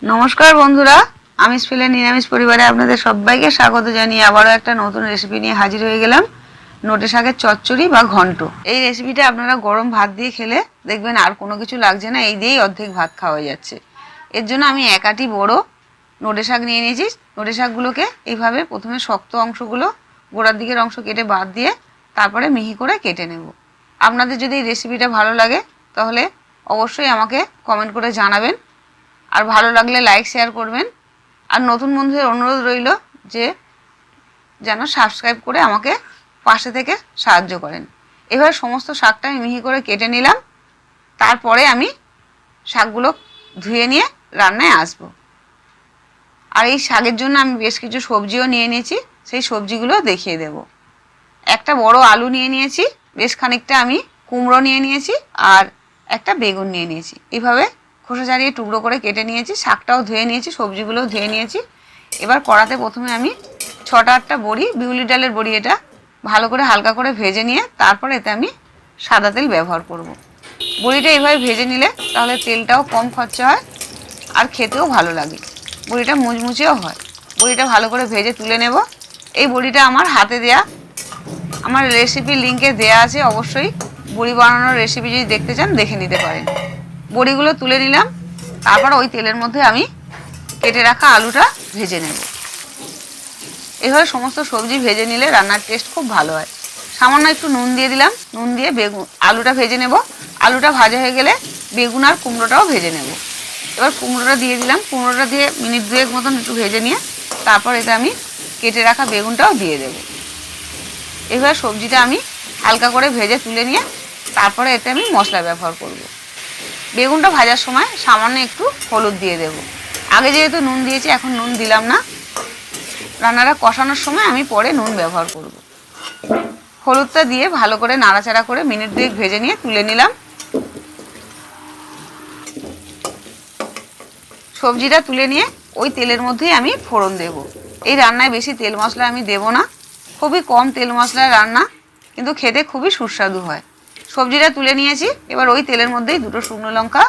নমস্কার বন্ধুরা, আমিষ ফিলের নিরামিষ পরিবারে আপনাদের সবাইকে স্বাগত জানিয়ে আবারও একটা নতুন রেসিপি নিয়ে হাজির হয়ে গেলাম। নোটে শাকের চচ্চড়ি বা ঘন্ট। এই রেসিপিটা আপনারা গরম ভাত দিয়ে খেলে দেখবেন আর কোনো কিছু লাগছে না, এই দিয়েই অর্ধেক ভাত খাওয়া যাচ্ছে। এর জন্য আমি এক আঁটি বড় নোটে শাক নিয়ে নিয়েছি। নোটে শাকগুলোকে এইভাবে প্রথমে শক্ত অংশগুলো গোড়ার দিকের অংশ কেটে বাদ দিয়ে তারপরে মিহি করে কেটে নেব। আপনাদের যদি এই রেসিপিটা ভালো লাগে তাহলে অবশ্যই আমাকে কমেন্ট করে জানাবেন, আর ভালো লাগলে লাইক শেয়ার করবেন। আর নতুন বন্ধুদের অনুরোধ রইল যে যেন সাবস্ক্রাইব করে আমাকে পাশে থেকে সাহায্য করেন। এবার সমস্ত শাকটা আমি মিহি করে কেটে নিলাম। তারপরে আমি শাকগুলো ধুয়ে নিয়ে রান্নায় আসব। আর এই শাকের জন্য আমি বেশ কিছু সবজিও নিয়ে নিয়েছি, সেই সবজিগুলো দেখিয়ে দেব। একটা বড় আলু নিয়ে নিয়েছি, বেশ খানিকটা আমি কুমড়ো নিয়ে নিয়েছি, আর একটা বেগুন নিয়ে নিয়েছি। এইভাবে খোসা ছাড়িয়ে টুকরো করে কেটে নিয়েছি। শাকটাও ধুয়ে নিয়েছি, সবজিগুলোও ধুয়ে নিয়েছি। এবার কড়াতে প্রথমে আমি 6-8টা বড়ি, বিউলি ডালের বড়ি, এটা ভালো করে হালকা করে ভেজে নিয়ে তারপর এতে আমি সাদা তেল ব্যবহার করব। বড়িটা এইভাবে ভেজে নিলে তাহলে তেলটাও কম খরচা হয় আর খেতেও ভালো লাগে, বড়িটা মুচমুচেও হয়। বড়িটা ভালো করে ভেজে তুলে নেব। এই বড়িটা আমার হাতে দেয়া, আমার রেসিপির লিঙ্কে দেয়া আছে, অবশ্যই বড়ি বানানোর রেসিপি যদি দেখতে চান দেখে নিতে পারেন। বড়িগুলো তুলে নিলাম। তারপর ওই তেলের মধ্যে আমি কেটে রাখা আলুটা ভেজে নেব। এভাবে সমস্ত সবজি ভেজে নিলে রান্নার টেস্ট খুব ভালো হয়। সামান্য একটু নুন দিয়ে দিলাম, নুন দিয়ে আলুটা ভেজে নেব। আলুটা ভাজা হয়ে গেলে বেগুন আর কুমড়োটাও ভেজে নেব। এবার কুমড়োটা দিয়ে দিলাম, কুমড়োটা দিয়ে মিনিট 2 মতন একটু ভেজে নিয়ে তারপর এতে আমি কেটে রাখা বেগুনটাও দিয়ে দেব। এবার সবজিটা আমি হালকা করে ভেজে তুলে নিয়ে তারপরে এতে আমি মশলা ব্যবহার করব। বেগুনটা ভাজার সময় সামান্য একটু হলুদ দিয়ে দেব। আগে যেহেতু নুন দিয়েছি এখন নুন দিলাম না, রান্নাটা কষানোর সময় আমি পরে নুন ব্যবহার করব। হলুদটা দিয়ে ভালো করে নাড়াচাড়া করে মিনিট 2 ভেজে নিয়ে তুলে নিলাম। সবজিটা তুলে নিয়ে ওই তেলের মধ্যেই আমি ফোড়ন দেব। এই রান্নায় বেশি তেল মশলা আমি দেব না, খুবই কম তেল মশলার রান্না, কিন্তু খেতে খুবই সুস্বাদু হয়। সবজিটা তুলে নিয়েছি। এবার ওই তেলের মধ্যেই 2টো শুকনো লঙ্কা,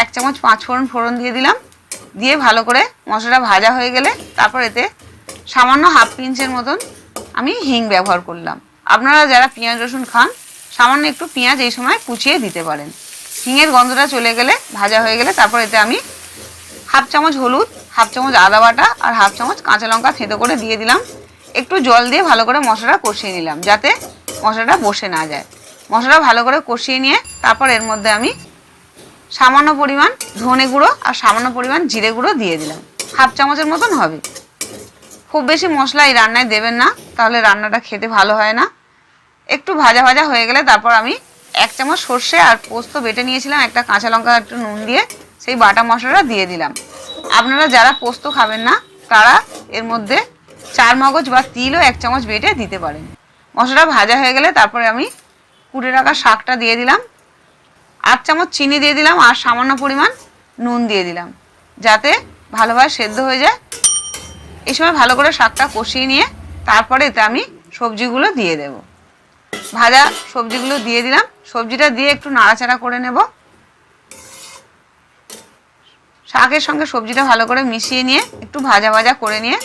1 চামচ 5 ফোড়ন দিয়ে দিলাম। দিয়ে ভালো করে মশলাটা ভাজা হয়ে গেলে তারপর এতে সামান্য হাফ পিঞ্চের মতন আমি হিং ব্যবহার করলাম। আপনারা যারা পেঁয়াজ রসুন খান সামান্য একটু পেঁয়াজ এই সময় কুচিয়ে দিতে পারেন। হিঙের গন্ধটা চলে গেলে, ভাজা হয়ে গেলে তারপর এতে আমি হাফ চামচ হলুদ, হাফ চামচ আদা বাটা আর হাফ চামচ কাঁচা লঙ্কা থেঁতো করে দিয়ে দিলাম। একটু জল দিয়ে ভালো করে মশলাটা কষিয়ে নিলাম যাতে মশলাটা বসে না যায়। মশলাটা ভালো করে কষিয়ে নিয়ে তারপর এর মধ্যে আমি সামান্য পরিমাণ ধনে গুঁড়ো আর সামান্য পরিমাণ জিরে গুঁড়ো দিয়ে দিলাম। হাফ চামচের মতন হবে। খুব বেশি মশলা এই রান্নায় দেবেন না, তাহলে রান্নাটা খেতে ভালো হয় না। একটু ভাজা ভাজা হয়ে গেলে তারপর আমি 1 চামচ সর্ষে আর পোস্ত বেটে নিয়েছিলাম, একটা কাঁচা লঙ্কা একটু নুন দিয়ে সেই বাটা মশলাটা দিয়ে দিলাম। আপনারা যারা পোস্ত খাবেন না তারা এর মধ্যে 4 মগজ বা তিলও 1 চামচ বেটে দিতে পারেন। মশলাটা ভাজা হয়ে গেলে তারপরে আমি কুটে রাখা শাকটা দিয়ে দিলাম। 8 চামচ চিনি দিয়ে দিলাম আর সামান্য পরিমাণ নুন দিয়ে দিলাম যাতে ভালোভাবে সেদ্ধ হয়ে যায়। এই সময় ভালো করে শাকটা কষিয়ে নিয়ে তারপরে এতে আমি সবজিগুলো দিয়ে দেব। ভাজা সবজিগুলো দিয়ে দিলাম। সবজিটা দিয়ে একটু নাড়াচাড়া করে নেব। শাকের সঙ্গে সবজিটা ভালো করে মিশিয়ে নিয়ে একটু ভাজা ভাজা করে নিয়ে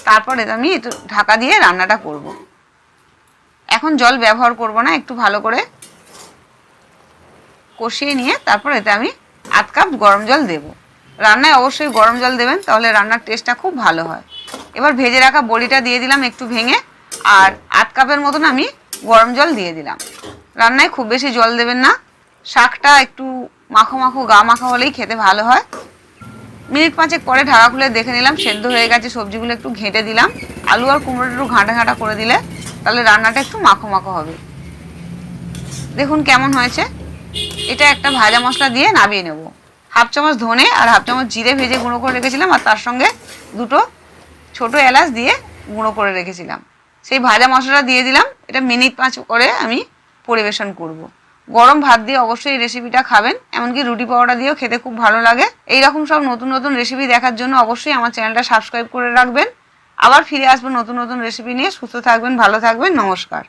তারপর এতে আমি একটু ঢাকা দিয়ে রান্নাটা করব। এখন জল ব্যবহার করব না, একটু ভালো করে কষিয়ে নিয়ে তারপর এতে আমি 1/2 কাপ গরম জল দেব। রান্নায় অবশ্যই গরম জল দেবেন, তাহলে রান্নার টেস্টটা খুব ভালো হয়। এবার ভেজে রাখা বড়িটা দিয়ে দিলাম একটু ভেঙে, আর 1/2 কাপের মতন আমি গরম জল দিয়ে দিলাম। রান্নায় খুব বেশি জল দেবেন না, শাকটা একটু মাখো মাখো গা মাখা হলেই খেতে ভালো হয়। মিনিট 5 পরে ঢাকা খুলে দেখে নিলাম সেদ্ধ হয়ে গেছে। সবজিগুলো একটু ঘেঁটে দিলাম। আলু আর কুমড়োটা একটু ঘাঁটা ঘাঁটা করে দিলে তাহলে রান্নাটা একটু মাখো মাখো হবে। দেখুন কেমন হয়েছে। এটা একটা ভাজা মশলা দিয়ে নামিয়ে নেব। হাফ চামচ ধনে আর হাফ চামচ জিরে ভেজে গুঁড়ো করে রেখেছিলাম, আর তার সঙ্গে 2টো ছোটো এলাচ দিয়ে গুঁড়ো করে রেখেছিলাম। সেই ভাজা মশলাটা দিয়ে দিলাম। এটা মিনিট 5 করে আমি পরিবেশন করব। গরম ভাত দিয়ে অবশ্যই এই রেসিপিটা খাবেন, এমনকি রুটি পরোটা দিয়েও খেতে খুব ভালো লাগে। এইরকম সব নতুন নতুন রেসিপি দেখার জন্য অবশ্যই আমার চ্যানেলটা সাবস্ক্রাইব করে রাখবেন। আবার ফিরে আসবো নতুন নতুন রেসিপি নিয়ে। সুস্থ থাকবেন, ভালো থাকবেন, নমস্কার।